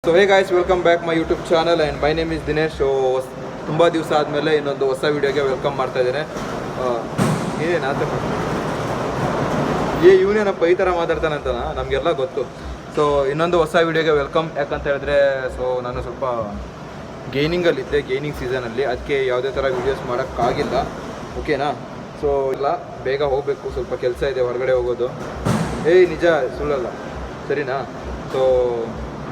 So hey guys, welcome back my YouTube channel and my name is Dinesh. So ತುಂಬ ದಿವಸ ಆದಮೇಲೆ ಇನ್ನೊಂದು ಹೊಸ ವೀಡಿಯೋಗೆ ವೆಲ್ಕಮ್ ಮಾಡ್ತಾ ಇದ್ದೇನೆ. ಇವನೇನಪ್ಪ ಈ ಥರ ಮಾತಾಡ್ತಾನಂತ ನಮಗೆಲ್ಲ ಗೊತ್ತು. ಸೊ ಇನ್ನೊಂದು ಹೊಸ ವೀಡಿಯೋಗೆ ವೆಲ್ಕಮ್. ಯಾಕಂತ ಹೇಳಿದ್ರೆ ನಾನು ಸ್ವಲ್ಪ ಗೇನಿಂಗಲ್ಲಿದ್ದೆ, ಗೇನಿಂಗ್ ಸೀಸನಲ್ಲಿ. ಅದಕ್ಕೆ ಯಾವುದೇ ಥರ ವೀಡಿಯೋಸ್ ಮಾಡೋಕ್ಕಾಗಿಲ್ಲ, ಓಕೆನಾ. ಸೊ ಇಲ್ಲ, ಬೇಗ ಹೋಗಬೇಕು, ಸ್ವಲ್ಪ ಕೆಲಸ ಇದೆ, ಹೊರಗಡೆ ಹೋಗೋದು. ನಿಜ ಸುಳ್ಳಲ್ಲ, ಸರಿನಾ. ಸೊ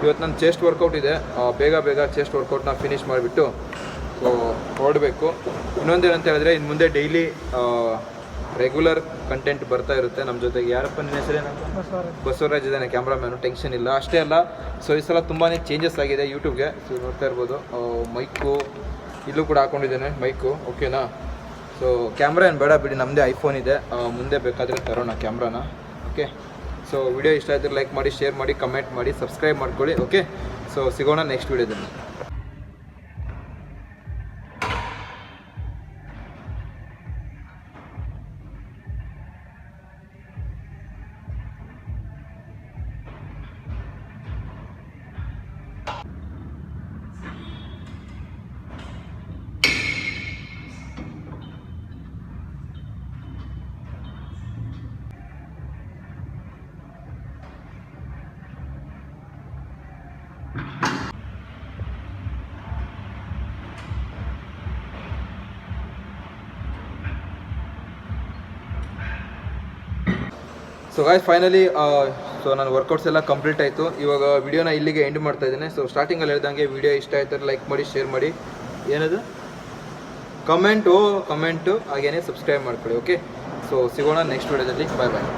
ಇವತ್ತು ನನ್ನ ಚೆಸ್ಟ್ ವರ್ಕೌಟ್ ಇದೆ, ಬೇಗ ಚೆಸ್ಟ್ ವರ್ಕೌಟ್ನ ಫಿನಿಷ್ ಮಾಡಿಬಿಟ್ಟು ಸೊ ಹೊರಡಬೇಕು. ಇನ್ನೊಂದೇನಂತ ಹೇಳಿದ್ರೆ, ಇನ್ನು ಮುಂದೆ ಡೈಲಿ ರೆಗ್ಯುಲರ್ ಕಂಟೆಂಟ್ ಬರ್ತಾ ಇರುತ್ತೆ ನಮ್ಮ ಜೊತೆಗೆ. ಯಾರಪ್ಪ ನಿನ್ನ ಹೆಸರೇನಂತ? ಬಸವರಾಜ್ ಇದ್ದಾನೆ ಕ್ಯಾಮ್ರಾಮ್ಯಾನು, ಟೆನ್ಷನ್ ಇಲ್ಲ. ಅಷ್ಟೇ ಅಲ್ಲ, ಸೊ ಈ ಸಲ ತುಂಬಾ ಚೇಂಜಸ್ ಆಗಿದೆ ಯೂಟ್ಯೂಬ್ಗೆ. ಸೊ ನೋಡ್ತಾ ಇರ್ಬೋದು, ಮೈಕು ಇಲ್ಲೂ ಕೂಡ ಹಾಕ್ಕೊಂಡಿದ್ದೇನೆ ಮೈಕು, ಓಕೆನಾ. ಸೊ ಕ್ಯಾಮ್ರಾ ಏನು ಬೇಡ ಬಿಡಿ, ನಮ್ಮದೇ ಐಫೋನ್ ಇದೆ, ಮುಂದೆ ಬೇಕಾದರೆ ತರೋಣ ಕ್ಯಾಮ್ರಾನ, ಓಕೆ. ಸೊ ವಿಡಿಯೋ ಇಷ್ಟ ಆಯಿತು ಲೈಕ್ ಮಾಡಿ, ಶೇರ್ ಮಾಡಿ, ಕಮೆಂಟ್ ಮಾಡಿ, ಸಬ್ಸ್ಕ್ರೈಬ್ ಮಾಡ್ಕೊಳ್ಳಿ, ಓಕೆ. ಸೊ ಸಿಗೋಣ ನೆಕ್ಸ್ಟ್ ವಿಡಿಯೋದಲ್ಲಿ. ಸೊ ಗಾಯ್ಸ್, ಫೈನಲಿ ಸೊ ನನ್ನ ವರ್ಕೌಟ್ಸ್ ಎಲ್ಲ ಕಂಪ್ಲೀಟ್ ಆಯಿತು. ಇವಾಗ ವಿಡಿಯೋನ ಇಲ್ಲಿಗೆ ಎಂಡ್ ಮಾಡ್ತಾ ಇದ್ದೇನೆ. ಸೊ ಸ್ಟಾರ್ಟಿಂಗಲ್ಲಿ ಹೇಳ್ದಂಗೆ ವಿಡಿಯೋ ಇಷ್ಟ ಆಯ್ತಾರೆ ಲೈಕ್ ಮಾಡಿ, ಶೇರ್ ಮಾಡಿ, ಏನದು ಕಮೆಂಟು ಹಾಗೇನೆ ಸಬ್ಸ್ಕ್ರೈಬ್ ಮಾಡ್ಕೊಳ್ಳಿ, ಓಕೆ. ಸೊ ಸಿಗೋಣ ನೆಕ್ಸ್ಟ್ ವಿಡಿಯೋದಲ್ಲಿ. ಬಾಯ್ ಬಾಯ್.